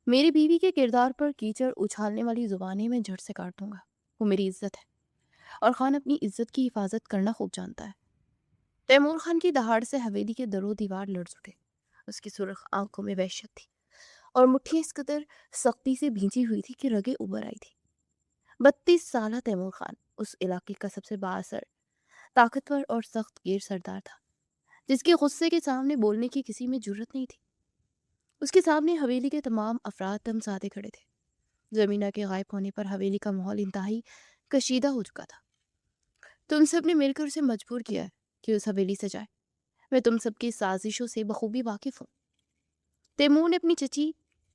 میری بیوی کے کردار پر کیچڑ اچھالنے والی زبانیں میں جھٹ سے کاٹ دوں گا۔ وہ میری عزت ہے اور خان اپنی عزت کی حفاظت کرنا خوب جانتا ہے۔ تیمور خان کی دہاڑ سے حویلی کے در و دیوار لرز اٹھے۔ اس کی سرخ آنکھوں میں وحشت تھی اور مٹھی اس قدر سختی سے بھینچی ہوئی تھی کہ رگیں ابھر آئی تھی۔ 32 سالہ تیمور خان اس علاقے کا سب سے بااثر، طاقتور اور سخت گیر سردار تھا، جس کے غصے کے سامنے بولنے کی کسی میں جرت نہیں تھی۔ اس کے سامنے حویلی کے تمام افراد دم سادے کھڑے تھے۔ زمینہ کے غائب ہونے پر حویلی کا ماحول انتہائی کشیدہ ہو چکا تھا۔ تم سب نے مل کر اسے مجبور کیا ہے کہ اس حویلی سے جائے۔ میں تم سب کی سازشوں سے بخوبی واقف ہوں۔ تیمور نے اپنی چچی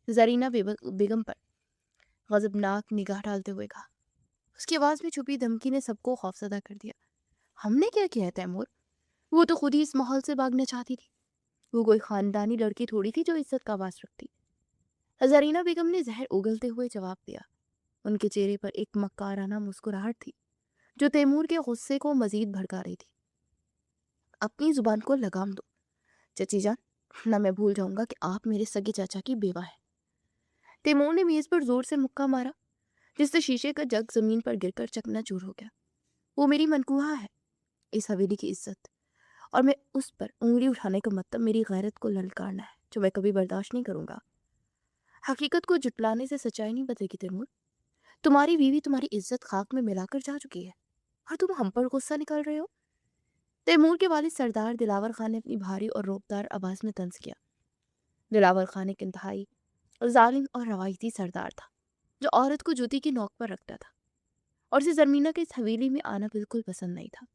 زرینہ بیگم پر غضبناک نگاہ ڈالتے ہوئے کہا۔ اس کی آواز میں چھپی دھمکی نے سب کو خوفزدہ کر دیا۔ ہم نے کیا کیا ہے تیمور؟ وہ تو خود ہی اس ماحول سے بھاگنا چاہتی تھی۔ وہ کوئی خاندانی لڑکی تھوڑی تھی جو عزت کا واس رکھتی۔ زرینہ بیگم نے زہر اگلتے ہوئے جواب دیا۔ ان کے چہرے پر ایک مکارانہ مسکراہٹ تھی جو تیمور کے غصے کو مزید بھڑکا رہی تھی۔ اپنی زبان کو لگام دو چچی جان، نہ میں بھول جاؤں گا کہ آپ میرے سگے چاچا کی بیوہ ہے۔ تیمور نے میز پر زور سے مکہ مارا جس سے شیشے کا جگ زمین پر گر کر چکنا چور ہو گیا۔ وہ میری منکوہا ہے، اس حویلی کی عزت، اور میں اس پر انگلی اٹھانے کا مطلب میری غیرت کو للکارنا ہے جو میں کبھی برداشت نہیں کروں گا۔ حقیقت کو جٹلانے سے سچائی نہیں بدلے گی تیمور۔ تمہاری بیوی تمہاری عزت خاک میں ملا کر جا چکی ہے اور تم ہم پر غصہ نکال رہے ہو۔ تیمور کے والد سردار دلاور خان نے اپنی بھاری اور روبدار آواز میں طنز کیا۔ دلاور خان ایک انتہائی ظالم اور روایتی سردار تھا جو عورت کو جوتی کی نوک پر رکھتا تھا اور اسے زرمینہ کے اس حویلی میں آنا بالکل پسند نہیں تھا۔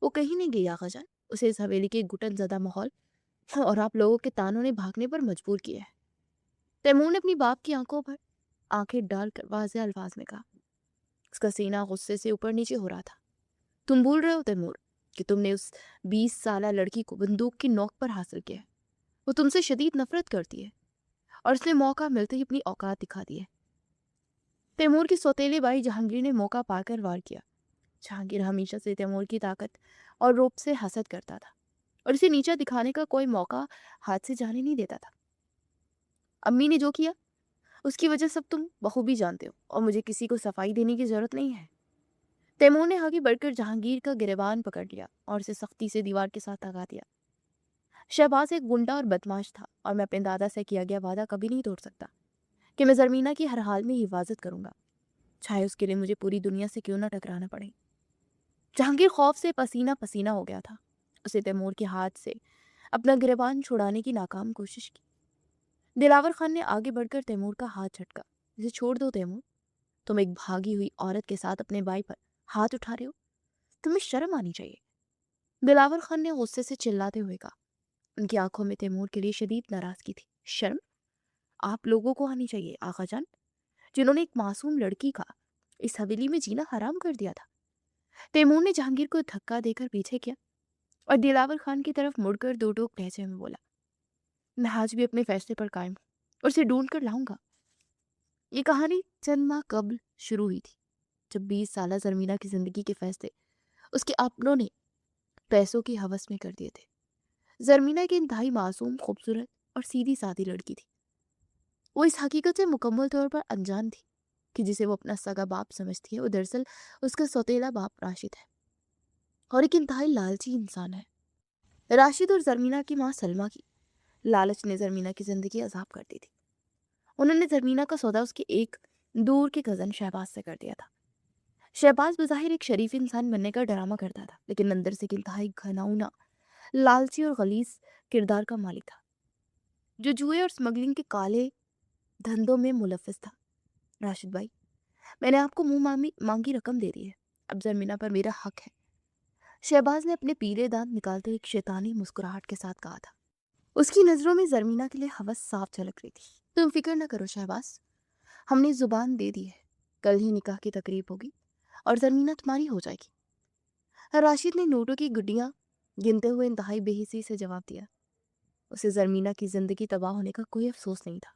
وہ کہیں نہیں گئی آقا جان، اسے اس حویلی کے گھٹن زدہ ماحول اور آپ لوگوں کے تانوں نے بھاگنے پر مجبور کیا ہے۔ تیمور نے اپنی باپ کی آنکھوں پر آنکھیں ڈال کر واضح الفاظ میں کہا۔ اس کا سینہ غصے سے اوپر نیچے ہو رہا تھا۔ تم بھول رہے ہو تیمور کہ تم نے اس 20 سالہ لڑکی کو بندوق کی نوک پر حاصل کیا ہے۔ وہ تم سے شدید نفرت کرتی ہے اور اس نے موقع ملتے ہی اپنی اوقات دکھا دی ہے۔ تیمور کی سوتیلے بھائی جہانگیر نے موقع پا کر وار کیا۔ جہانگیر ہمیشہ سے تیمور کی طاقت اور روب سے حسد کرتا تھا اور اسے نیچا دکھانے کا کوئی موقع ہاتھ سے جانے نہیں دیتا تھا۔ امی نے جو کیا اس کی وجہ سب تم بخوبی جانتے ہو اور مجھے کسی کو صفائی دینے کی ضرورت نہیں ہے۔ تیمور نے آگے بڑھ کر جہانگیر کا گریبان پکڑ لیا اور اسے سختی سے دیوار کے ساتھ لگا دیا۔ شہباز ایک گنڈا اور بدماش تھا اور میں اپنے دادا سے کیا گیا وعدہ کبھی نہیں توڑ سکتا کہ میں زرمینہ کی ہر حال میں حفاظت کروں گا، چاہے اس کے لیے مجھے پوری دنیا سے کیوں نہ ٹکرانا پڑے۔ جہانگیر خوف سے پسینہ پسینہ ہو گیا تھا۔ اسے تیمور کے ہاتھ سے اپنا گریبان چھڑانے کی ناکام کوشش کی۔ دلاور خان نے آگے بڑھ کر تیمور کا ہاتھ جھٹکا۔ اسے چھوڑ دو تیمور، تم ایک بھاگی ہوئی عورت کے ساتھ اپنے بھائی پر ہاتھ اٹھا رہے ہو، تمہیں شرم آنی چاہیے۔ دلاور خان نے غصے سے چلاتے ہوئے کہا۔ ان کی آنکھوں میں تیمور کے لیے شدید ناراضگی تھی۔ شرم آپ لوگوں کو آنی چاہیے آقا جان، جنہوں نے ایک معصوم لڑکی کا اس حویلی میں جینا حرام کر دیا تھا۔ تیمور نے جہانگیر کو دھکا دے کر پیچھے کیا اور دلاور خان کی طرف مڑ کر دو ٹوک لہجے میں بولا۔ میں آج بھی اپنے فیصلے پر قائم ہوں اور اسے ڈھونڈ کر لاؤں گا۔ یہ کہانی چند ماہ قبل شروع ہوئی تھی جب 20 سالہ زرمینہ کی زندگی کے فیصلے اس کے اپنوں نے پیسوں کی ہوس میں کر دیے تھے۔ زرمینہ ایک انتہائی معصوم، خوبصورت اور سیدھی سادی لڑکی تھی۔ وہ اس حقیقت سے مکمل طور پر انجان تھی کہ جسے وہ اپنا سگا باپ سمجھتی ہے وہ دراصل اس کا سوتیلا باپ راشد ہے اور ایک انتہائی لالچی انسان ہے۔ راشد اور زرمینہ کی ماں سلمہ کی لالچ نے زرمینہ کی زندگی عذاب کر دی تھی۔ انہوں نے زرمینہ کا سودا اس کے ایک دور کے کزن شہباز سے کر دیا تھا۔ شہباز بظاہر ایک شریف انسان بننے کا ڈرامہ کرتا تھا لیکن اندر سے ایک انتہائی گھناؤنا، لالچی اور غلیظ کردار کا مالک تھا جو جوئے اور سمگلنگ کے کالے دھندوں میں ملوث تھا۔ راشد بھائی، میں نے آپ کو منہ مانگی رقم دے دی ہے، اب زرمینہ پر میرا حق ہے، شہباز نے اپنے پیلے دانت نکالتے ایک شیطانی مسکراہٹ کے ساتھ کہا تھا۔ اس کی نظروں میں زرمینہ کے لیے ہوس صاف جھلک رہی تھی۔ تم فکر نہ کرو شہباز، ہم نے زبان دے دی ہے، کل ہی نکاح کی تقریب ہوگی اور زرمینہ تمہاری ہو جائے گی۔ راشد نے نوٹوں کی گڈیاں گنتے ہوئے انتہائی بے حسی سے جواب دیا۔ اسے زرمینہ کی زندگی تباہ ہونے کا کوئی افسوس نہیں تھا۔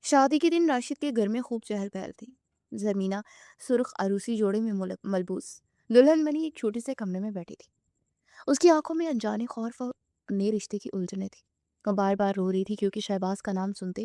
شادی کے دن راشد کے گھر میں خوب چہل پہل تھی۔ زرمینہ سرخ عروسی جوڑے میں ملبوس دلہن بنی ایک چھوٹے سے کمرے میں بیٹھی تھی۔ اس کی آنکھوں میں انجانے خوف اور نئے رشتے کی الجھنیں تھی۔ وہ بار بار رو رہی تھی کیونکہ شہباز کا نام سنتے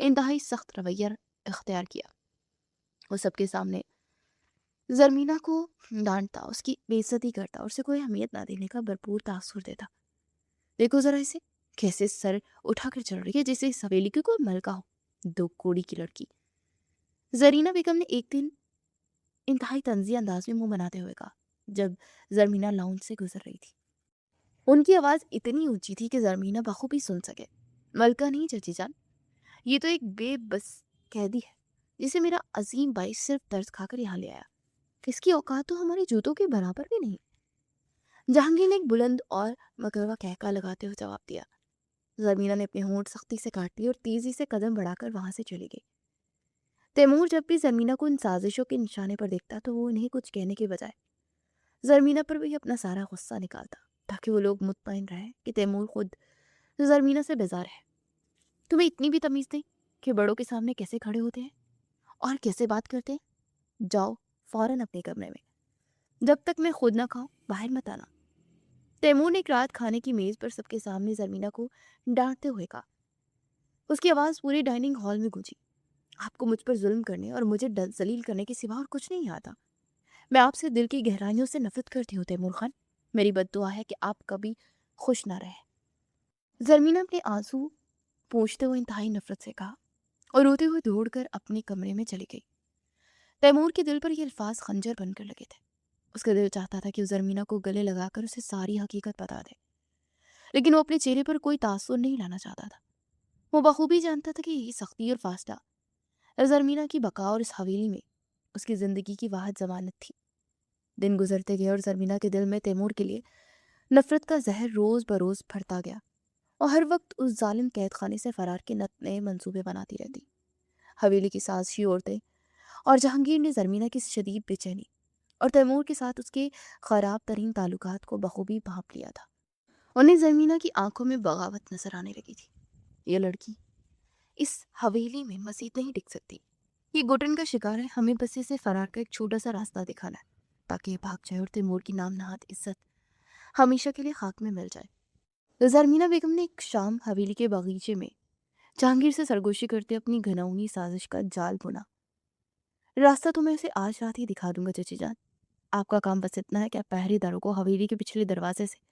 انتہائی سخت رویہ اختیار کیا۔ وہ سب کے سامنے زرمینہ کو ڈانٹتا، اس کی بے عزتی کرتا اور اسے کوئی اہمیت نہ دینے کا بھرپور تاثر دیتا۔ دیکھو ذرا اسے، کیسے سر اٹھا کر چل رہی ہے جیسے اس حویلی کی کوئی ملکہ ہو، دو کوڑی کی لڑکی۔ زرینہ بیگم نے ایک دن انتہائی طنزی انداز میں منہ بناتے ہوئے کہا، جب زرمینہ لاؤنج سے گزر رہی تھی۔ ان کی آواز اتنی اونچی تھی کہ زرمینہ بخوبی سن سکے، ملکہ نہیں چچی جان، یہ تو ایک بے بس قیدی ہے جسے میرا عظیم بھائی صرف ترس کھا کر یہاں لے آیا۔ اس کی اوقات تو ہمارے جوتوں کے برابر بھی نہیں۔ جہانگیر نے ایک بلند اور مکروا کہکا لگاتے ہوئے جواب دیا۔ زرمینہ نے اپنے ہونٹ سختی سے کاٹ لیے اور تیزی سے قدم بڑھا کر وہاں سے چلی گئی۔ تیمور جب بھی زرمینہ کو ان سازشوں کے نشانے پر دیکھتا تو وہ انہیں کچھ کہنے کے بجائے زرمینہ پر بھی اپنا سارا غصہ نکالتا، تاکہ وہ لوگ مطمئن رہے کہ تیمور خود زرمینہ سے بیزار ہے۔ تمہیں اتنی بھی تمیز نہیں کہ بڑوں کے سامنے کیسے کھڑے ہوتے ہیں اور کیسے بات کرتے ہیں؟ جاؤ فوراً اپنے کمرے میں، جب تک میں خود نہ کھاؤں باہر مت آنا۔ تیمور نے ایک رات کھانے کی میز پر سب کے سامنے زرمینہ کو ڈانٹتے ہوئے کہا۔ اس کی آواز پورے ڈائننگ ہال میں گونجی۔ آپ کو مجھ پر ظلم کرنے اور مجھے ذلیل کرنے کے سوا اور کچھ نہیں آتا۔ میں آپ سے دل کی گہرائیوں سے نفرت کرتی ہوں تیمور خان۔ میری بد دعا ہے کہ آپ کبھی خوش نہ رہیں۔ زرمینہ اپنے آنسو پوچھتے ہوئے انتہائی نفرت سے کہا اور روتے ہوئے دوڑ کر اپنے کمرے میں چلی گئی۔ تیمور کے دل پر یہ الفاظ خنجر بن کر لگے تھے۔ اس کا دل چاہتا تھا کہ وہ زرمینہ کو گلے لگا کر اسے ساری حقیقت بتا دے، لیکن وہ اپنے چہرے پر کوئی تاثر نہیں لانا چاہتا تھا۔ وہ بخوبی جانتا تھا کہ یہ سختی اور فاصلہ زرمینہ کی بقا اور اس حویلی میں اس کی زندگی کی واحد ضمانت تھی۔ دن گزرتے گئے اور زرمینہ کے دل میں تیمور کے لیے نفرت کا زہر روز بروز پھرتا گیا، اور ہر وقت اس ظالم قید خانے سے فرار کے نئے منصوبے بناتی رہتی۔ حویلی کی سازشی عورتیں اور جہانگیر نے زرمینہ کی شدید بے چینی اور تیمور کے ساتھ اس کے خراب ترین تعلقات کو بخوبی بھانپ لیا تھا۔ انہیں زرمینہ کی آنکھوں میں بغاوت نظر آنے لگی تھی۔ یہ لڑکی اس حویلی میں مزید نہیں ٹک سکتی۔ یہ گھٹن کا شکار ہے، ہمیں بس اسے فرار کا ایک چھوٹا سا راستہ دکھانا ہے تاکہ یہ بھاگ جائے اور تیمور کی نام نہاد عزت ہمیشہ کے لیے خاک میں مل جائے۔ زرمینہ بیگم نے ایک شام حویلی کے باغیچے میں جہانگیر سے سرگوشی کرتے اپنی گھناؤنی سازش کا جال بنا۔ راستہ تو میں اسے آج رات ہی دکھا دوں گا چچی جان۔ آپ کا کام بس اتنا ہے کہ آپ پہرے داروں کو حویلی کے پچھلے دروازے سے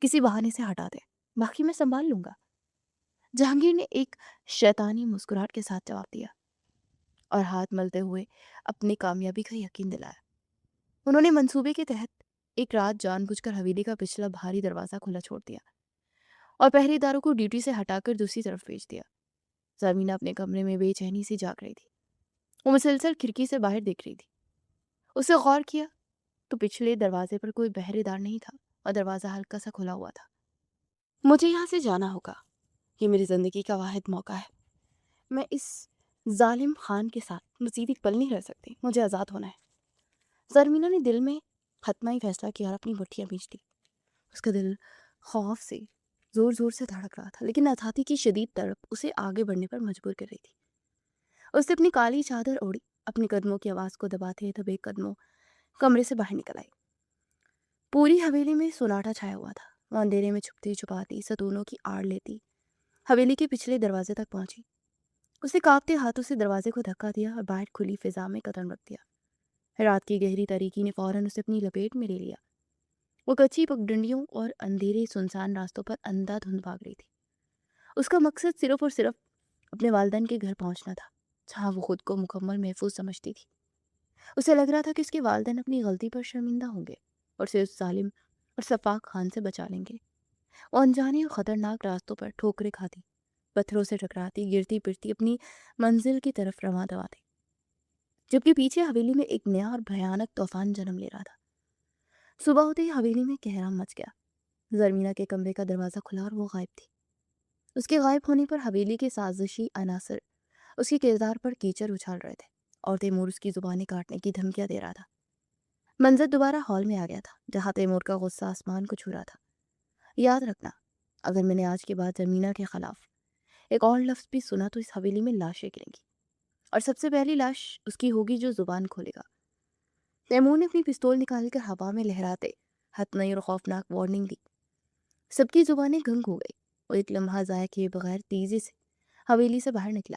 کسی بہانے سے ہٹا دیں، باقی میں سنبھال لوں گا۔ جہانگیر نے ایک شیطانی مسکراہٹ کے ساتھ جواب دیا اور ہاتھ ملتے ہوئے اپنی کامیابی کا یقین دلایا۔ انہوں نے منصوبے کے تحت ایک رات جان بوجھ کر حویلی کا پچھلا بھاری دروازہ کھلا چھوڑ دیا اور پہرے داروں کو ڈیوٹی سے ہٹا کر دوسری طرف بھیج دیا۔ زرمینہ اپنے کمرے میں بے چینی سے جاگ رہی تھی۔ وہ مسلسل کھڑکی سے باہر دیکھ رہی تھی۔ اسے غور کیا تو پچھلے دروازے پر کوئی پہرے دار نہیں تھا اور دروازہ ہلکا سا کھلا ہوا تھا۔ مجھے یہاں سے جانا ہوگا، یہ میری زندگی کا واحد موقع ہے۔ میں اس ظالم خان کے ساتھ مزید ایک پل نہیں رہ سکتی، مجھے آزاد ہونا ہے۔ زرمینہ نے دل میں حتمی فیصلہ کیا اور اپنی بٹھیاں بیچ دی۔ اس کا دل خوف سے زور زور سے دھڑک رہا تھا، لیکن آزادی کی شدید طلب اسے آگے بڑھنے پر مجبور کر رہی تھی۔ اس نے اپنی کالی چادر اوڑھی، اپنے قدموں کی آواز کو دباتے دبے قدموں کمرے سے باہر نکل آئی۔ پوری حویلی میں سناٹا چھایا ہوا تھا۔ وہ اندھیرے میں چھپتی چھپاتی ستونوں کی آڑ لیتی حویلی کے پچھلے دروازے تک پہنچی۔ اس نے کانپتے ہاتھوں سے دروازے کو دھکا دیا اور باہر کھلی فضا میں قدم رکھ دیا۔ رات کی گہری تاریکی نے فوراً اسے اپنی لپیٹ میں لے لیا۔ وہ کچی پگڈنڈیوں اور اندھیرے سنسان راستوں پر اندھا دھند بھاگ رہی تھی۔ اس کا مقصد صرف اور صرف اپنے والدین کے گھر پہنچنا تھا، جہاں وہ خود کو مکمل محفوظ سمجھتی تھی۔ اسے لگ رہا تھا کہ اس کے والدین اپنی غلطی پر شرمندہ ہوں گے اور اسے اس ظالم اور سفاک خان سے بچا لیں گے۔ وہ انجانے اور خطرناک راستوں پر ٹھوکریں کھاتی، پتھروں سے ٹکراتی، گرتی پھرتی اپنی منزل کی طرف رواں دواتی، جبکہ پیچھے حویلی میں ایک نیا اور بھیانک طوفان جنم لے رہا تھا۔ صبح ہوتے ہی حویلی میں کہرام مچ گیا۔ زرمینہ کے کمرے کا دروازہ کھلا اور وہ غائب تھی۔ اس کے غائب ہونے پر حویلی کے سازشی عناصر اس کے کردار پر کیچڑ اچھال رہے تھے اور تیمور اس کی زبانیں کاٹنے کی دھمکیاں دے رہا تھا۔ منظر دوبارہ ہال میں آ گیا تھا، جہاں تیمور کا غصہ آسمان کو چھو رہا تھا۔ یاد رکھنا، اگر میں نے آج کے بعد زرمینہ کے خلاف ایک اور لفظ بھی سنا تو اس حویلی میں لاشیں گریں گی، اور سب سے پہلی لاش اس کی ہوگی جو زبان کھولے گا۔ تیمور نے اپنی پستول نکال کر ہوا میں لہراتے حتمی اور خوفناک وارننگ دی۔ سب کی زبانیں گنگ ہو گئی۔ وہ ایک لمحہ ضائع کیے بغیر تیزی سے حویلی سے باہر نکلا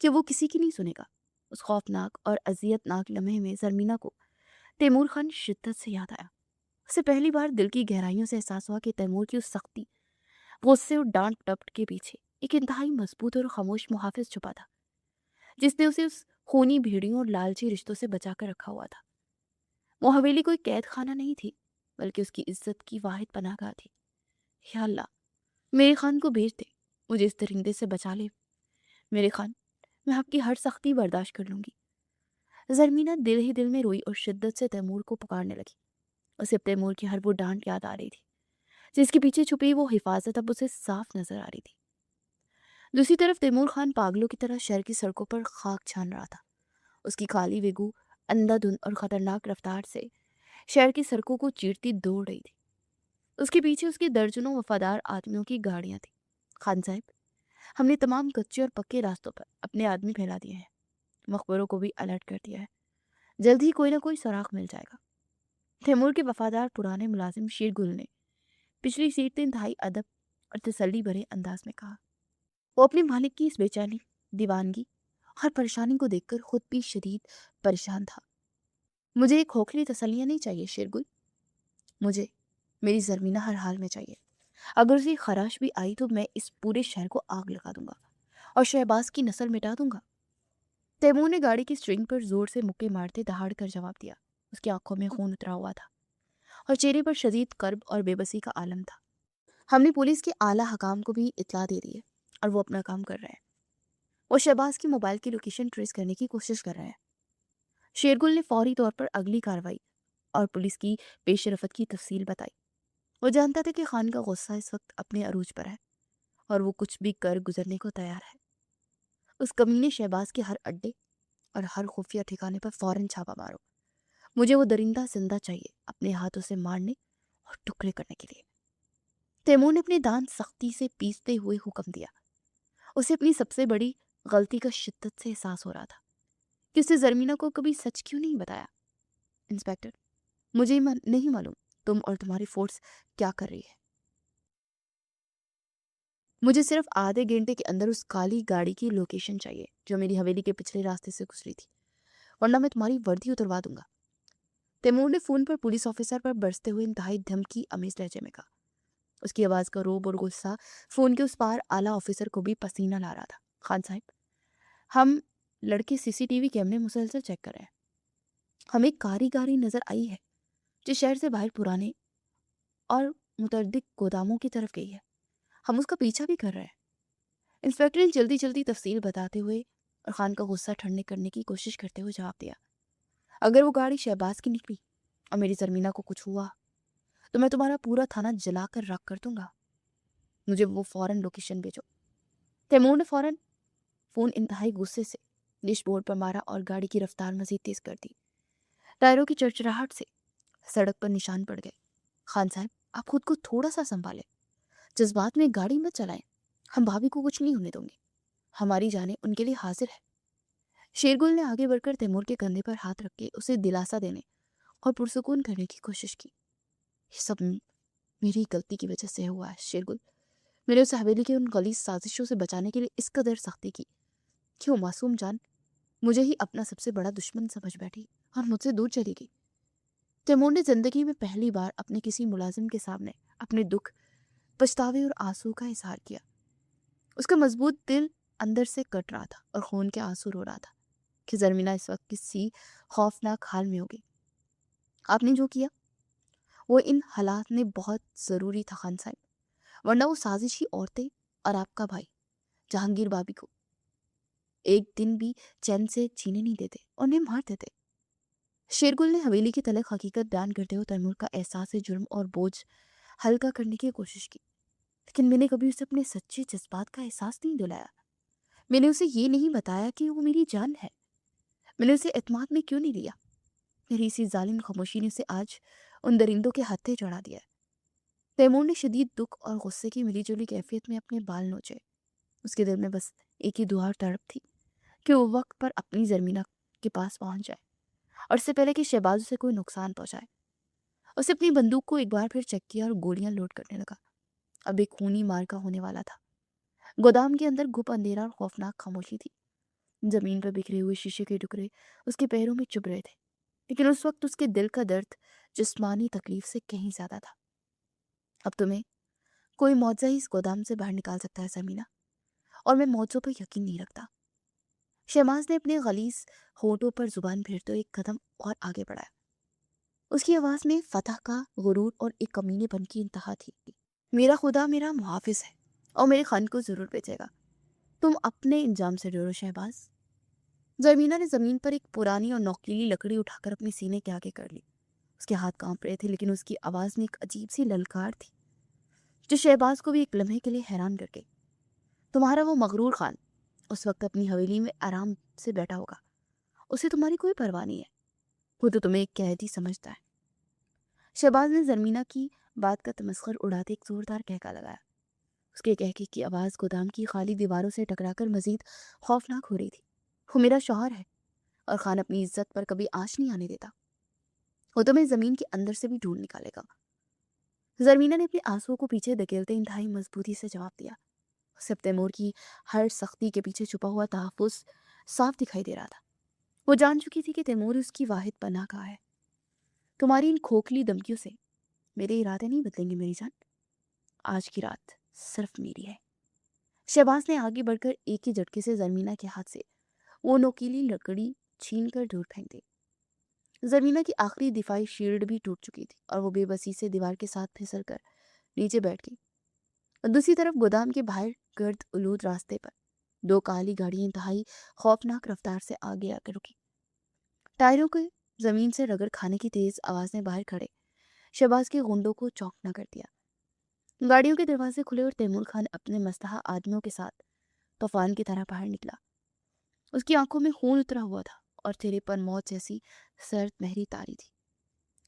کہ وہ کسی کی نہیں سنے گا۔ اس خوفناک اور اذیتناک لمحے میں زرمینہ کو تیمور خان شدت سے یاد آیا۔ اسے پہلی بار دل کی گہرائیوں سے احساس ہوا کہ تیمور کی اس سختی، غصے اور ڈانٹ ڈپٹ کے پیچھے ایک انتہائی مضبوط اور خاموش محافظ چھپا تھا، جس نے اسے اس خونی بھیڑیوں اور لالچی رشتوں سے بچا کر رکھا ہوا تھا۔ وہ حویلی کوئی قید خانہ نہیں تھی، بلکہ اس کی عزت کی واحد پناہ گاہ تھی۔ یا اللہ، میرے خان کو بھیج دے، مجھے اس درندے سے بچا لے۔ میرے خان، میں آپ کی ہر سختی برداشت کر لوں گی۔ زرمینہ دل ہی دل میں روئی اور شدت سے تیمور کو پکارنے لگی۔ اسے تیمور کی ہر وہ ڈانٹ یاد آ رہی تھی جس کے پیچھے چھپی وہ حفاظت اب اسے صاف نظر آ رہی تھی۔ دوسری طرف تیمور خان پاگلوں کی طرح شہر کی سڑکوں پر خاک چھان رہا تھا۔ اس کی کالی ویگو اندھا دھند اور خطرناک رفتار سے شہر کی سڑکوں کو چیرتی دوڑ رہی تھی۔ اس کے پیچھے اس کی درجنوں وفادار آدمیوں کی گاڑیاں تھیں۔ خان صاحب، ہم نے تمام کچے اور پکے راستوں پر اپنے آدمی پھیلا دیے ہیں، مخبروں کو بھی الرٹ کر دیا ہے، جلد ہی کوئی نہ کوئی سراغ مل جائے گا۔ تیمور کے وفادار پرانے ملازم شیرگل نے پچھلی سیٹ سے انتہائی ادب اور تسلی بھرے انداز میں کہا۔ وہ اپنے مالک کی اس بے چینی، دیوانگی اور پریشانی کو دیکھ کر خود بھی شدید پریشان تھا۔ مجھے ایک کھوکھلی تسلیاں نہیں چاہیے شیرگل، مجھے میری زرمینہ ہر حال میں چاہیے۔ اگر اسے خراش بھی آئی تو میں اس پورے شہر کو آگ لگا دوں گا اور شہباز کی نسل مٹا دوں گا۔ تیمور نے گاڑی کی اسٹرنگ پر زور سے مکے مارتے دہاڑ کر جواب دیا۔ اس کی آنکھوں میں خون اترا ہوا تھا اور چہرے پر شدید کرب اور بے بسی کا عالم تھا۔ ہم نے پولیس کے اعلیٰ حکام کو بھی اطلاع دے دی ہے اور وہ اپنا کام کر رہے ہیں۔ وہ شہباز کی موبائل کی لوکیشن ٹریس کرنے کی کوشش کر رہے ہیں۔ شیرگل نے فوری طور پر اگلی کارروائی اور پولیس کی پیش رفت کی تفصیل بتائی۔ وہ جانتا تھا کہ خان کا غصہ اس وقت اپنے عروج پر ہے اور وہ کچھ بھی کر گزرنے کو تیار ہے۔ اس کمینے شہباز کے ہر اڈے اور ہر خفیہ ٹھکانے پر فوراً چھاپا مارو۔ مجھے وہ درندہ زندہ چاہیے، اپنے ہاتھوں سے مارنے اور ٹکڑے کرنے کے لیے۔ تیمور نے اپنے دانت سختی سے پیستے ہوئے حکم دیا۔ اسے اپنی سب سے بڑی غلطی کا شدت سے احساس ہو رہا تھا کہ اسے زرمینہ کو کبھی سچ کیوں نہیں بتایا۔ انسپیکٹر، مجھے نہیں معلوم تم اور تمہاری فورس کیا کر رہی ہے۔ مجھے صرف آدھے گھنٹے کے اندر اس کالی گاڑی کی لوکیشن چاہیے جو میری حویلی کے پچھلے راستے سے گزری تھی، ورنہ میں تمہاری وردی اتروا دوں گا۔ تیمور نے فون پر پولیس آفیسر پر برستے ہوئے انتہائی دھمکی امیز لہجے میں کہا۔ اس کی آواز کا روب اور غصہ فون کے اس پار اعلیٰ آفیسر کو بھی پسینہ لا رہا تھا۔ خان صاحب، ہم لڑکے سی سی ٹی وی کیمرے مسلسل چیک کر رہے ہیں۔ ہمیں کاری نظر آئی ہے جو شہر سے باہر پرانے اور متعدد گوداموں کی طرف گئی ہے۔ ہم اس کا پیچھا بھی کر رہے ہیں۔ انسپیکٹر نے جلدی جلدی تفصیل بتاتے ہوئے اور خان کا غصہ ٹھنڈے کرنے کی کوشش کرتے ہوئے جواب دیا۔ اگر وہ گاڑی شہباز کی نکلی اور میری زرمینہ کو کچھ ہوا تو میں تمہارا پورا تھانہ جلا کر راکھ کر دوں گا۔ مجھے وہ فوراً لوکیشن بھیجو۔ تیمور نے فوراً فون انتہائی غصے سے ڈیش بورڈ پر مارا اور گاڑی کی رفتار مزید تیز کر دی۔ ٹائروں کی چرچراہٹ سے سڑک پر نشان پڑ گئے۔ خان صاحب، آپ خود کو تھوڑا سا سنبھالیں، جذبات میں گاڑی مت چلائیں۔ ہم بھابھی کو کچھ نہیں ہونے دیں گے، ہماری جانیں ان کے لیے حاضر ہے۔ شیرگل نے آگے بڑھ کر تیمور کے کندھے پر ہاتھ رکھ کے اسے دلاسا دینے اور پرسکون کرنے کی کوشش کی۔ یہ سب میری غلطی کی وجہ سے ہوا ہے شیرگل۔ میں نے اسے حویلی کے ان غلیظ سازشوں سے بچانے کے لیے اس قدر سختی کی کہ وہ معصوم جان مجھے ہی اپنا سب سے بڑا دشمن سمجھ بیٹھی اور مجھ سے دور چلی گئی۔ تیمور نے زندگی میں پہلی بار اپنے کسی ملازم کے سامنے اپنے دکھ، پچھتاوے اور آنسو کا اظہار کیا۔ اس کا مضبوط دل اندر سے کٹ رہا تھا اور خون کے آنسو رو رہا تھا کہ زرمینہ اس وقت کسی خوفناک حال میں ہوگی۔ آپ نے جو کیا وہ ان حالات میں بہت ضروری تھا خان صاحب، ورنہ وہ سازشی عورتیں اور آپ کا بھائی جہانگیر بابی کو ایک دن بھی چین سے جینے نہیں دیتے اور انہیں مار دیتے۔ شیرگل نے حویلی کی تلخ حقیقت بیان کرتے ہوئے تیمور کا احساس جرم اور بوجھ ہلکا کرنے کی کوشش کی، لیکن میں نے کبھی اسے اپنے سچے جذبات کا احساس نہیں دلایا۔ میں نے اسے یہ نہیں بتایا کہ وہ میری جان ہے۔ میں نے اسے اعتماد میں کیوں نہیں لیا۔ میری اسی ظالم خاموشی نے اسے آج ان درندوں کے ہتھے چڑھا دیا ہے۔ تیمور نے شدید دکھ اور غصے کی ملی جلی کیفیت میں اپنے بال نوچے۔ اس کے دل میں بس ایک ہی دعا اور تڑپ تھی کہ وہ وقت پر اپنی زرمینہ کے پاس پہنچ جائے اور اس سے پہلے کہ شہباز سے کوئی نقصان پہنچائے۔ اسے اپنی بندوق کو ایک بار پھر چیک کیا اور گولیاں لوڈ کرنے لگا۔ اب ایک خونی مارکا ہونے والا تھا۔ گودام کے اندر گھپ اندھیرا اور خوفناک خاموشی تھی۔ زمین پر بکھرے ہوئے شیشے کے ٹکڑے اس کے پیروں میں چبھ رہے تھے، لیکن اس وقت اس کے دل کا درد جسمانی تکلیف سے کہیں زیادہ تھا۔ اب تمہیں کوئی معجزہ ہی اس گودام سے باہر نکال سکتا ہے زمینہ، اور میں معجزوں پر یقین نہیں رکھتا۔ شہباز نے اپنے غلیظ ہونٹوں پر زبان پھیرتے ہوئے ایک قدم اور آگے بڑھایا۔ اس کی آواز میں فتح کا غرور اور ایک کمینے پن کی انتہا تھی۔ میرا خدا میرا محافظ ہے اور میرے خان کو ضرور بیچے گا۔ تم اپنے انجام سے ڈرو شہباز۔ زرمینہ نے زمین پر ایک پرانی اور نوکیلی لکڑی اٹھا کر اپنے سینے کے آگے کر لی۔ اس کے ہاتھ کانپ رہے تھے، لیکن اس کی آواز میں ایک عجیب سی للکار تھی جو شہباز کو بھی ایک لمحے کے لیے حیران کر گئی۔ تمہارا وہ مغرور خان اس وقت اپنی حویلی میں آرام سے بیٹھا ہوگا، اسے تمہاری کوئی پرواہ نہیں ہے، وہ تو تمہیں ایک قیدی سمجھتا ہے۔ شہباز نے زرمینہ کی بات کا تمسخر اڑاتے ایک زوردار کہکا لگایا۔ اس کے کہکے کی آواز گودام کی خالی دیواروں سے ٹکرا کر مزید خوفناک ہو رہی تھی۔ وہ میرا شوہر ہے اور خان اپنی عزت پر کبھی آنچ نہیں آنے دیتا، وہ تمہیں زمین کے اندر سے بھی ڈھونڈ نکالے گا۔ زرمینہ نے اپنے آنسوؤں کو پیچھے دھکیلتے انتہائی مضبوطی سے جواب دیا۔ اسے تیمور کی ہر سختی کے پیچھے چھپا ہوا تحفظ صاف دکھائی دے رہا تھا۔ وہ جان چکی تھی کہ تیمور اس کی واحد پناہ گاہ ہے۔ تمہاری ان کھوکھلی دھمکیوں سے میرے ارادے نہیں بدلیں گے میری جان، آج کی رات صرف میری ہے۔ شہباز نے آگے بڑھ کر ایک ہی جھٹکے سے زرمینہ کے ہاتھ سے وہ نوکیلی لکڑی چھین کر دور پھینک دی۔ زرمینہ کی آخری دفاعی شیلڈ بھی ٹوٹ چکی تھی اور وہ بے بسی سے دیوار کے ساتھ پھسل کر نیچے بیٹھ گئی۔ دوسری طرف گودام کے باہر گرد آلود راستے پر دو کالی گاڑیاں انتہائی خوفناک رفتار سے آگے آ کر رکی۔ ٹائروں کے زمین سے رگڑ کھانے کی تیز آواز نے باہر کھڑے شہباز کے غنڈوں کو چونکنا کر دیا۔ گاڑیوں کے دروازے کھلے اور تیمور خان اپنے مستحا آدمیوں کے ساتھ طوفان کی طرح باہر نکلا۔ اس کی آنکھوں میں خون اترا ہوا تھا اور چہرے پر موت جیسی سرد مہری تاری تھی۔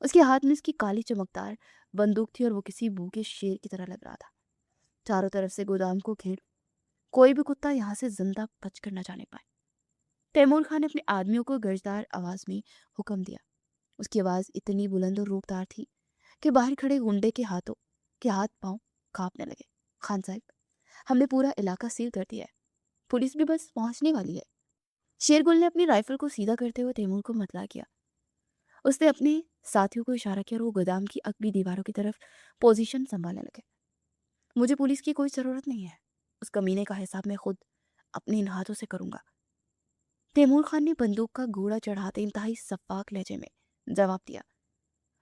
اس کے ہاتھ میں اس کی کالی چمکدار بندوق تھی اور وہ کسی بھوکے شیر کی طرح لگ رہا تھا۔ چاروں طرف سے گودام کو گھیر کوئی بھی کتا یہاں سے زندہ بچ کر نہ جانے پائے۔ تیمور خان نے اپنے آدمیوں کو گرجدار آواز میں حکم دیا۔ اس کی آواز اتنی بلند اور روپدار تھی کہ باہر کھڑے گنڈے کے ہاتھ پاؤں کانپنے لگے۔ خان صاحب، ہم نے پورا علاقہ سیل کر دیا ہے، پولیس بھی بس پہنچنے والی ہے۔ شیرگل نے اپنی رائفل کو سیدھا کرتے ہوئے تیمور کو مطلع کیا۔ اس نے اپنے ساتھیوں کو اشارہ کیا اور وہ گودام کی اگلی دیواروں کی طرف پوزیشن سنبھالنے لگے۔ مجھے پولیس کی کوئی ضرورت نہیں ہے، اس کمینے کا حساب میں خود اپنے ان ہاتھوں سے کروں گا۔ تیمور خان نے بندوق کا گوڑا چڑھاتے انتہائی سفاک لہجے میں جواب دیا۔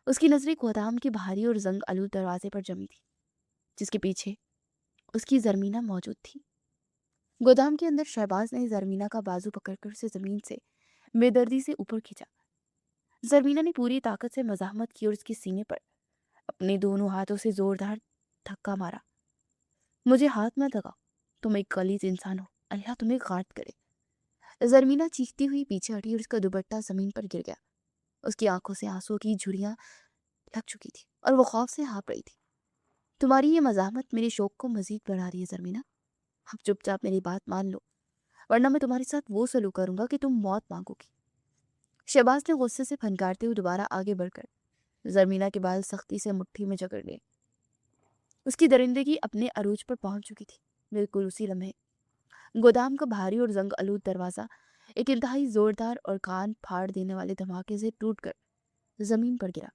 اس کی نظریں گودام کے بھاری اور زنگ آلود دروازے پر جمی تھی جس کے پیچھے اس کی زرمینہ موجود تھی۔ گودام کے اندر شہباز نے زرمینہ کا بازو پکڑ کر اسے زمین سے بے دردی سے اوپر کھینچا۔ زرمینہ نے پوری طاقت سے مزاحمت کی اور اس کے سینے پر اپنے دونوں ہاتھوں سے زوردار دھکا مارا۔ مجھے ہاتھ نہ لگاؤ، تم ایک غلیظ انسان ہو، اللہ تمہیں غارت کرے۔ زرمینہ چیختی ہوئی پیچھے ہٹی اور اس کا دوپٹہ زمین پر گر گیا۔ اس کی آنکھوں سے آنسوؤں کی جھریاں لگ چکی تھی اور وہ خوف سے ہانپ رہی تھی۔ تمہاری یہ مزاحمت میرے شوق کو مزید بڑھا رہی ہے زرمینہ، اب چپ چاپ میری بات مان لو ورنہ میں تمہارے ساتھ وہ سلوک کروں گا کہ تم موت مانگو گی۔ شہباز نے غصے سے پھنکارتے ہوئے دوبارہ آگے بڑھ کر زرمینہ کے بال سختی سے مٹھی میں جکڑ لیے۔ اس کی درندگی اپنے عروج پر پہنچ چکی تھی۔ بالکل اسی لمحے گودام کا بھاری اور زنگ آلود دروازہ ایک انتہائی زوردار اور کان پھاڑ دینے والے دھماکے سے ٹوٹ کر زمین پر گرا۔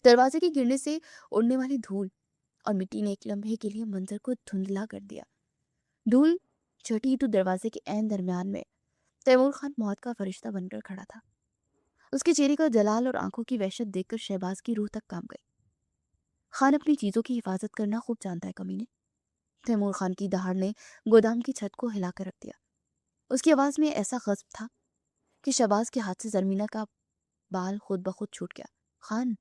دروازے کے گرنے سے اڑنے والی دھول اور مٹی نے ایک لمحے کے لیے منظر کو دھندلا کر دیا۔ دھول چھٹی تو دروازے کے عین درمیان میں تیمور خان موت کا فرشتہ بن کر کھڑا تھا۔ اس کے چہرے کا جلال اور آنکھوں کی وحشت دیکھ کر شہباز کی روح تک کانپ گئی۔ خان اپنی چیزوں کی حفاظت کرنا خوب جانتا ہے کمینے۔ تیمور خان کی دہاڑ نے گودام کی چھت کو ہلا کر رکھ دیا۔ اس کی آواز میں ایسا غضب تھا کہ شہباز کے ہاتھ سے زرمینہ کا بال خود بخود چھوٹ گیا۔ خان!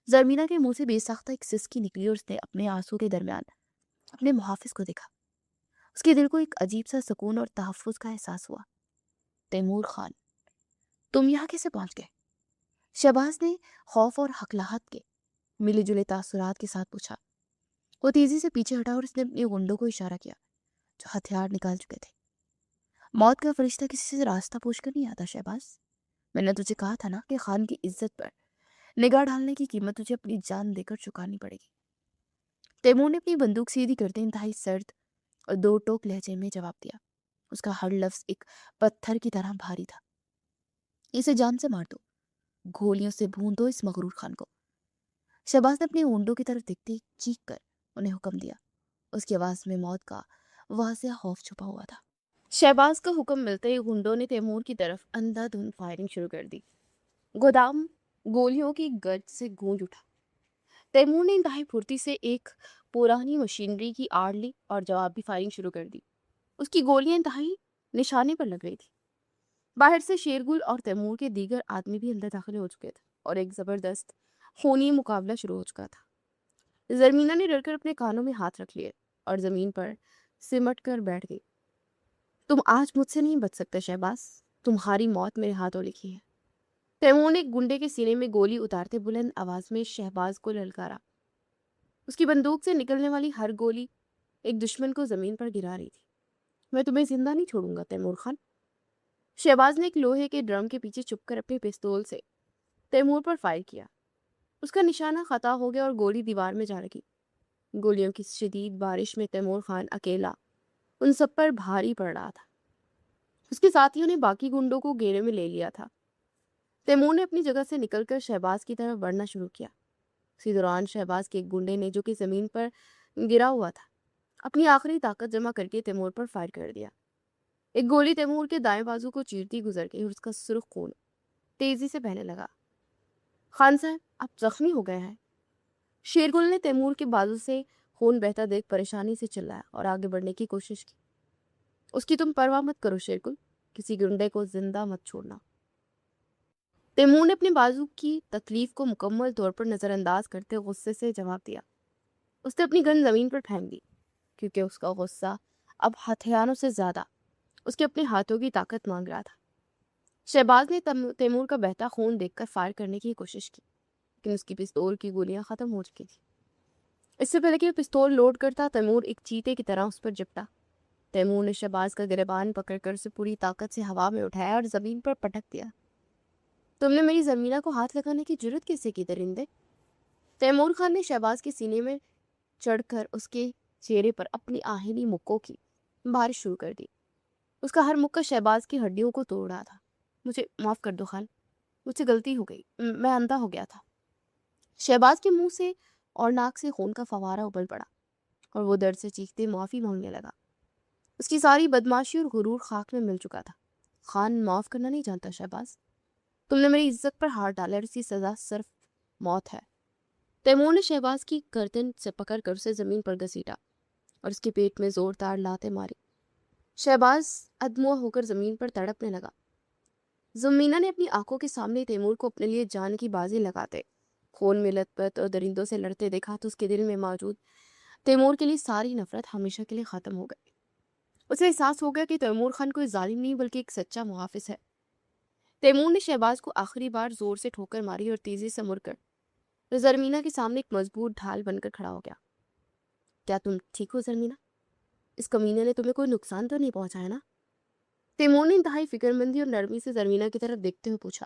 زرمینہ کے منہ سے بے ساختہ ایک سسکی نکلی اور اس نے اپنے آنسو کے درمیان اپنے محافظ کو دیکھا۔ اس کے دل کو ایک عجیب سا سکون اور تحفظ کا احساس ہوا۔ تیمور خان، تم یہاں کیسے پہنچ گئے؟ شہباز نے خوف اور ہکلاہٹ کے ملے جلے تاثرات کے ساتھ پوچھا۔ وہ تیزی سے پیچھے ہٹا اور اس نے اپنے گنڈوں کو اشارہ کیا جو ہتھیار نکال چکے تھے۔ موت کا فرشتہ کسی سے راستہ پوچھ کر نہیں آتا شہباز، میں نے تجھے کہا تھا نا کہ خان کی عزت پر نگاہ ڈالنے کی قیمت تجھے اپنی جان دے کر چکانی پڑے گی۔ تیمور نے اپنی بندوق سیدھی کرتے انتہائی سرد اور دو ٹوک لہجے میں جواب دیا۔ اس کا ہر لفظ ایک پتھر کی طرح بھاری تھا. اسے جان سے مار دو، گولیوں سے بھون دو اس مغرور خان کو. شہباز نے اپنے اونڈوں کی طرف دیکھتے ہی چیخ کر انہیں حکم دیا. اس کی آواز میں موت کا واضح خوف چھپا ہوا تھا. شہباز کا حکم ملتے ہی گنڈوں نے تیمور کی طرف اندھا دھند فائرنگ شروع کر دی. گودام گولیوں کی گرج سے گونج اٹھا. تیمور نے انتہائی پھرتی سے ایک پرانی مشینری کی آڑ لی اور جوابی فائرنگ شروع کر دی. اس کی گولیاں انتہائی نشانے پر لگ رہی تھی. باہر سے شیرگل اور تیمور کے دیگر آدمی بھی اندر داخل ہو چکے تھے اور ایک زبردست خونی مقابلہ شروع ہو چکا تھا. زرمینہ نے ڈر کر اپنے کانوں میں ہاتھ رکھ لیے اور زمین پر سمٹ کر بیٹھ گئی. تم آج مجھ سے نہیں بچ سکتے شہباز، تمہاری موت میرے ہاتھوں لکھی ہے. تیمور نے ایک گنڈے کے سینے میں گولی اتارتے بلند آواز میں شہباز کو للکارا. اس کی بندوق سے نکلنے والی ہر گولی ایک دشمن کو زمین پر گرا رہی تھی. میں تمہیں زندہ نہیں چھوڑوں گا تیمور خان. شہباز نے ایک لوہے کے ڈرم کے پیچھے چھپ کر اپنے پستول سے تیمور پر فائر کیا. اس کا نشانہ خطا ہو گیا اور گولی دیوار میں جا لگی. گولیوں کی شدید بارش میں تیمور خان اکیلا ان سب پر بھاری پڑ رہا تھا. اس کے ساتھیوں نے باقی گنڈوں کو گھیرے میں لے لیا تھا. تیمور نے اپنی جگہ سے نکل کر شہباز کی طرف بڑھنا شروع کیا. اسی دوران شہباز کے ایک گنڈے نے جو کہ زمین پر گرا ہوا تھا اپنی آخری طاقت جمع کر کے تیمور پر فائر کر دیا. ایک گولی تیمور کے دائیں بازو کو چیرتی گزر گئی اور اس کا سرخ خون تیزی سے بہنے لگا. خان صاحب آپ زخمی ہو گئے ہیں. شیرگل نے تیمور کے بازو سے خون بہتا دیکھ پریشانی سے چلایا اور آگے بڑھنے کی کوشش کی. اس کی تم پرواہ مت کرو شیرگل، کسی گنڈے کو زندہ مت چھوڑنا. تیمور نے اپنے بازو کی تکلیف کو مکمل طور پر نظر انداز کرتے غصے سے جواب دیا. اس نے اپنی گن زمین پر پھینک دی کیونکہ اس کا غصہ اب ہتھیاروں سے زیادہ اس کے اپنے ہاتھوں کی طاقت مانگ رہا تھا. شہباز نے تیمور کا بہتا خون دیکھ کر فائر کرنے کی کوشش کی لیکن اس کی پستول کی گولیاں ختم ہو چکی تھی. اس سے پہلے کہ وہ پستول لوڈ کرتا تیمور ایک چیتے کی طرح اس پر جپٹا. تیمور نے شہباز کا گریبان پکڑ کر اسے پوری طاقت سے ہوا میں اٹھایا اور زمین پر پٹک دیا. تم نے میری زمینہ کو ہاتھ لگانے کی جرت کیسے کی درندے؟ تیمور خان نے شہباز کے سینے میں چڑھ کر اس کے چہرے پر اپنی آہنی مکوں کی بارش شروع کر دی. اس کا ہر مکہ شہباز کی ہڈیوں کو توڑ رہا تھا. مجھے معاف کر دو خان، مجھ سے غلطی ہو گئی، میں اندھا ہو گیا تھا. شہباز کے منہ سے اور ناک سے خون کا فوارہ ابل پڑا اور وہ درد سے چیختے معافی مانگنے لگا. اس کی ساری بدماشی اور غرور خاک میں مل چکا تھا. خان معاف کرنا نہیں جانتا شہباز، تم نے میری عزت پر ہاتھ ڈالا اور اس کی سزا صرف موت ہے. تیمور نے شہباز کی گردن سے پکڑ کر اسے زمین پر گھسیٹا اور اس کے پیٹ میں زوردار لاتیں ماری. شہباز ادموا ہو کر زمین پر تڑپنے لگا. زمینہ نے اپنی آنکھوں کے سامنے تیمور کو اپنے لیے جان کی بازی لگاتے خون میں لت پت اور درندوں سے لڑتے دیکھا تو اس کے دل میں موجود تیمور کے لیے ساری نفرت ہمیشہ کے لیے ختم ہو گئی. اسے احساس ہو گیا کہ تیمور خان کوئی ظالم نہیں بلکہ ایک سچا محافظ ہے. تیمور نے شہباز کو آخری بار زور سے ٹھوکر ماری اور تیزی سے مڑ کر زرمینہ کے سامنے ایک مضبوط ڈھال بن کر کھڑا ہو گیا. کیا تم ٹھیک ہو زرمینہ؟ اس کمینے نے تمہیں کوئی نقصان تو نہیں پہنچایا نا؟ تیمور نے انتہائی فکر مندی اور نرمی سے زرمینہ کی طرف دیکھتے ہوئے پوچھا.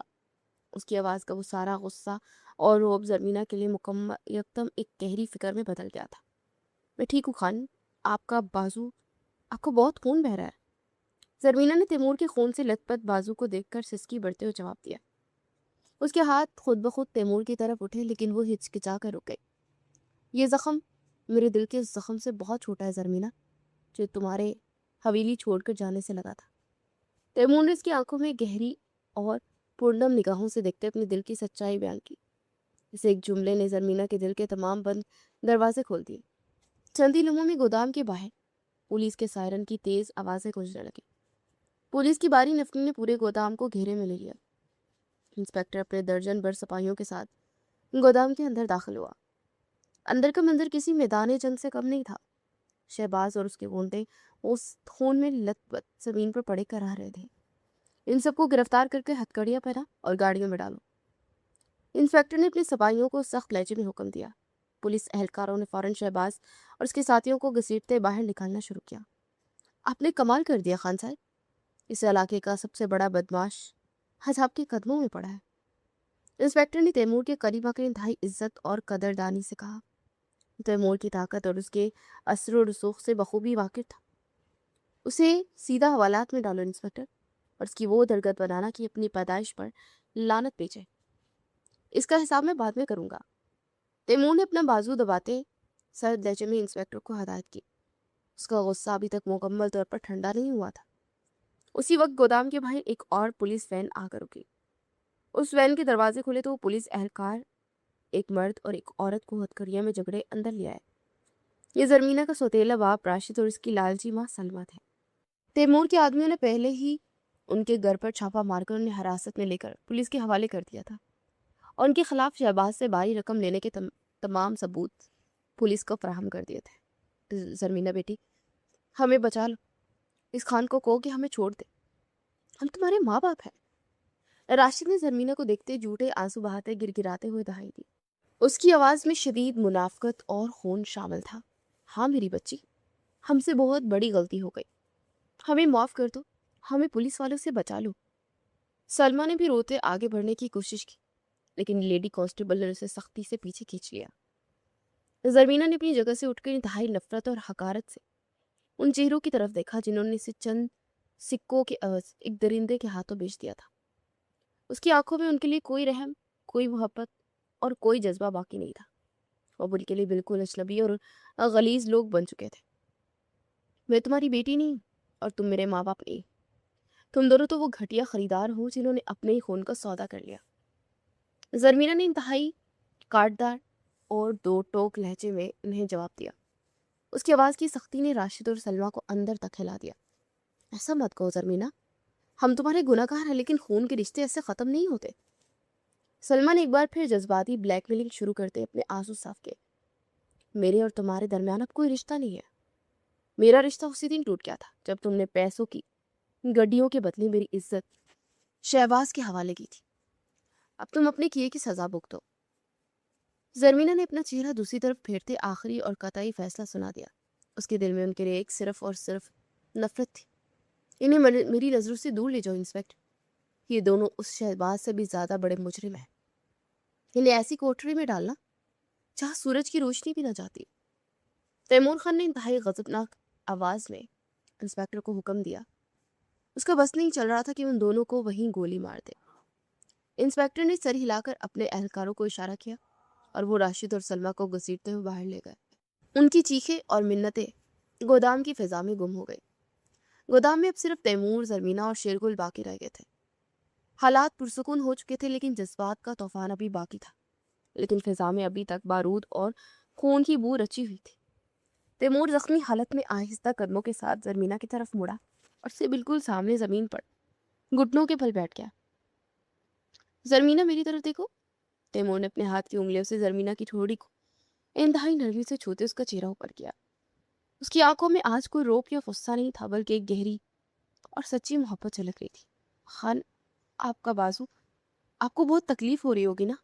اس کی آواز کا وہ سارا غصہ اور رعب زرمینہ کے لیے مکمل یکدم ایک گہری فکر میں بدل گیا تھا. میں ٹھیک ہوں خان، آپ کا بازو، آپ کو بہت خون بہ رہا ہے. زرمینہ نے تیمور کے خون سے لت پت بازو کو دیکھ کر سسکی بڑھتے ہوئے جواب دیا. اس کے ہاتھ خود بخود تیمور کی طرف اٹھے لیکن وہ ہچکچا کر رک گئی. یہ زخم میرے دل کے زخم سے بہت چھوٹا ہے زرمینہ، جو تمہارے حویلی چھوڑ کر جانے سے لگا تھا. تیمور نے اس کی آنکھوں میں گہری اور پرنم نگاہوں سے دیکھتے اپنی دل کی سچائی بیان کی. اسے ایک جملے نے زرمینہ کے دل کے تمام بند دروازے کھول دیے. چند ہی لمحوں میں گودام کے باہر پولیس کے سائرن کی تیز آوازیں گونجنے لگی. پولیس کی باری نفری نے پورے گودام کو گھیرے میں لے لیا. انسپکٹر اپنے درجن بھر سپاہیوں کے ساتھ گودام کے اندر داخل ہوا. اندر کا منظر کسی میدان جنگ سے کم نہیں تھا. شہباز اور اس کے گونڈے اس خون میں لت پت زمین پر پڑے کر آ رہے تھے. ان سب کو گرفتار کر کے ہتھکڑیاں پہنا اور گاڑیوں میں ڈالو. انسپکٹر نے اپنے سپاہیوں کو سخت لہجے میں حکم دیا. پولیس اہلکاروں نے فوراً شہباز اور اس کے ساتھیوں کو گھسیٹتے باہر نکالنا شروع کیا. آپ نے کمال کر دیا خان صاحب، اس علاقے کا سب سے بڑا بدماش آج آپ کے قدموں میں پڑا ہے. انسپکٹر نے تیمور کے قریب آ کر انتہائی عزت اور قدردانی سے کہا. تیمور کی طاقت اور اس کے اثر و رسوخ سے بخوبی واقف تھا. اسے سیدھا حوالات میں ڈالو انسپکٹر، اور اس کی وہ درگت بنانا کہ اپنی پیدائش پر لعنت بیچے۔ اس کا حساب میں بعد میں کروں گا۔ تیمور نے اپنا بازو دباتے سرد لہجے میں انسپکٹر کو ہدایت کی۔ اس کا غصہ ابھی تک مکمل طور پر ٹھنڈا نہیں ہوا تھا۔ اسی وقت گودام کے باہر ایک اور پولیس وین آ کر رکی۔ اس وین کے دروازے کھلے تو وہ پولیس اہلکار ایک مرد اور ایک عورت کو ہتھکڑیاں میں جکڑے اندر لے آئے۔ یہ زرمینہ کا سوتیلا باپ راشد اور اس کی لالچی ماں سلمہ تھے۔ تیمور کے آدمیوں نے پہلے ہی ان کے گھر پر چھاپا مار کر انہیں حراست میں لے کر پولیس کے حوالے کر دیا تھا، اور ان کے خلاف شہباز سے بھاری رقم لینے کے تمام ثبوت پولیس کو فراہم کر دیے تھے۔ زرمینہ بیٹی، ہمیں بچا لو، اس خان کو کہو کہ ہمیں چھوڑ دے، ہم تمہارے ماں باپ ہیں۔ راشد نے زرمینہ کو دیکھتے جھوٹے آنسو بہاتے گر گراتے ہوئے دہائی دی۔ اس کی آواز میں شدید منافقت اور خون شامل تھا۔ ہاں میری بچی، ہم سے بہت بڑی غلطی ہو گئی، ہمیں معاف کر دو، ہمیں پولیس والوں سے بچا لو۔ سلمہ نے بھی روتے آگے بڑھنے کی کوشش کی، لیکن لیڈی کانسٹیبل نے اسے سختی سے پیچھے کھینچ لیا۔ زرمینہ نے اپنی جگہ سے اٹھ کر انتہائی نفرت اور حقارت سے ان چہروں کی طرف دیکھا جنہوں نے اسے چند سکوں کے عوض ایک درندے کے ہاتھوں بیچ دیا تھا۔ اس کی آنکھوں میں ان کے لیے کوئی رحم، کوئی محبت اور کوئی جذبہ باقی نہیں تھا۔ وہ ان کے لیے بالکل اجنبی اور غلیظ لوگ بن چکے تھے۔ میں تمہاری بیٹی نہیں اور تم میرے ماں باپ نہیں، تم دونوں تو وہ گھٹیا خریدار ہو جنہوں نے اپنے ہی خون کا سودا کر لیا۔ زرمینہ نے انتہائی کاٹدار اور دو ٹوک لہجے میں انہیں جواب دیا۔ اس کی آواز کی سختی نے راشد اور سلمہ کو اندر تک ہلا دیا۔ ایسا مت کہو زرمینہ، ہم تمہارے گناہ گار ہیں، لیکن خون کے رشتے ایسے ختم نہیں ہوتے۔ سلمہ نے ایک بار پھر جذباتی بلیک میلنگ شروع کرتے اپنے آنسو صاف کیے۔ میرے اور تمہارے درمیان اب کوئی رشتہ نہیں ہے۔ میرا رشتہ اسی دن ٹوٹ گیا تھا جب تم نے پیسوں کی گڈیوں کے بدلے میری عزت شہباز کے حوالے کی تھی۔ اب تم اپنے کیے کی سزا بھگتو۔ زرمینہ نے اپنا چہرہ دوسری طرف پھیرتے آخری اور قطعی فیصلہ سنا دیا۔ اس کے دل میں ان کے لیے ایک صرف اور صرف نفرت تھی۔ انہیں میری نظروں سے دور لے جاؤ انسپکٹر، یہ دونوں اس شہباز سے بھی زیادہ بڑے مجرم ہیں۔ انہیں ایسی کوٹری میں ڈالنا جہاں سورج کی روشنی بھی نہ جاتی۔ تیمور خان نے انتہائی غضبناک آواز میں انسپکٹر کو حکم دیا۔ اس کا بس نہیں چل رہا تھا کہ ان دونوں کو وہیں گولی مار دے۔ انسپکٹر نے سر ہلا کر اپنے اہلکاروں کو اشارہ کیا اور وہ راشد اور سلمہ کو گھسیٹتے ہوئے باہر لے گئے۔ ان کی چیخیں اور منتیں گودام کی فضا میں گم ہو گئی۔ گودام میں اب صرف تیمور، زرمینہ اور شیرگل باقی رہ گئے تھے۔ حالات پرسکون ہو چکے تھے، لیکن جذبات کا طوفان ابھی باقی تھا۔ لیکن فضا میں ابھی تک بارود اور خون کی بو رچی ہوئی تھی۔ تیمور زخمی حالت میں آہستہ قدموں کے ساتھ زرمینہ کی طرف مڑا اور اسے بالکل سامنے زمین پر گھٹنوں کے بل بیٹھ گیا۔ زرمینہ میری طرف دیکھو۔ تیمور نے اپنے ہاتھ کی انگلیوں سے زرمینہ کی ٹھوڑی کو انتہائی نرمی سے چھوتے اس کا چہرہ اوپر کیا۔ اس کی آنکھوں میں آج کوئی روپ یا غصہ نہیں تھا، بلکہ ایک گہری اور سچی محبت جھلک رہی تھی۔ خان، آپ کا بازو، آپ کو بہت تکلیف ہو رہی ہوگی نا؟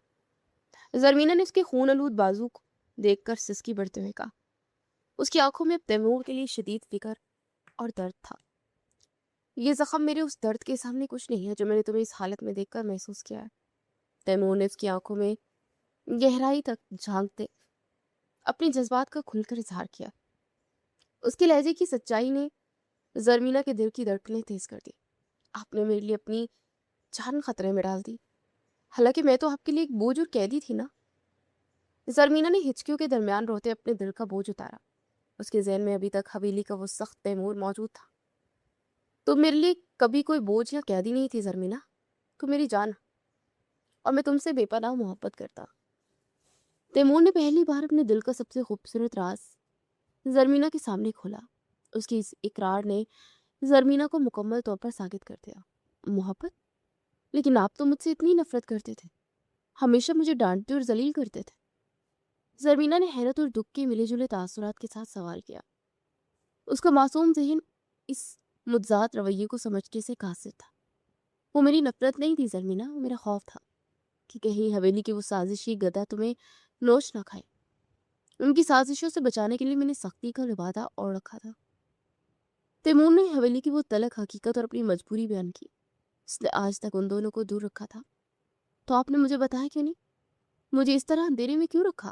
زرمینہ نے اس کے خون آلود بازو کو دیکھ کر سسکی بڑھتے ہوئے کہا۔ اس کی آنکھوں میں اب تیمور کے لیے شدید فکر اور درد تھا۔ یہ زخم میرے اس درد کے سامنے کچھ نہیں ہے جو میں نے تمہیں اس حالت میں دیکھ کر محسوس کیا ہے۔ تیمور نے اس کی آنکھوں میں گہرائی تک جھانکتے اپنی جذبات کا کھل کر اظہار کیا۔ اس کے لہجے کی سچائی نے زرمینہ کے دل کی دھڑکنیں تیز کر دی۔ آپ نے میرے لیے اپنی جان خطرے میں ڈال دی، حالانکہ میں تو آپ کے لیے ایک بوجھ اور قیدی تھی نا۔ زرمینہ نے ہچکیوں کے درمیان روتے اپنے دل کا بوجھ اتارا۔ اس کے ذہن میں ابھی تک حویلی کا وہ سخت تیمور موجود تھا۔ تو میرے لیے کبھی کوئی بوجھ یا قیدی نہیں تھی زرمینہ، تو میری جان، اور میں تم سے بے پناہ محبت کرتا۔ تیمور نے پہلی بار اپنے دل کا سب سے خوبصورت راز زرمینہ کے سامنے کھولا۔ اس کی اس اقرار نے زرمینہ کو مکمل طور پر ساکت کر دیا۔ محبت؟ لیکن آپ تو مجھ سے اتنی نفرت کرتے تھے، ہمیشہ مجھے ڈانٹتے اور ذلیل کرتے تھے۔ زرمینہ نے حیرت اور دکھ کے ملے جلے تاثرات کے ساتھ سوال کیا۔ اس کا معصوم ذہن اس متضاد رویے کو سمجھنے سے قاصر تھا۔ وہ میری نفرت نہیں تھی زرمینہ، وہ میرا خوف تھا کہ کہیں حویلی کی وہ سازشی گدھا تمہیں نوچ نہ کھائے۔ ان کی سازشوں سے بچانے کے لیے میں نے سختی کا لبادہ اوڑھ رکھا تھا۔ تیمور نے حویلی کی وہ تلخ حقیقت اور اپنی مجبوری بیان کی۔ اس نے آج تک ان دونوں کو دور رکھا تھا، تو آپ نے مجھے بتایا کیوں نہیں؟ مجھے اس طرح اندھیرے میں کیوں رکھا؟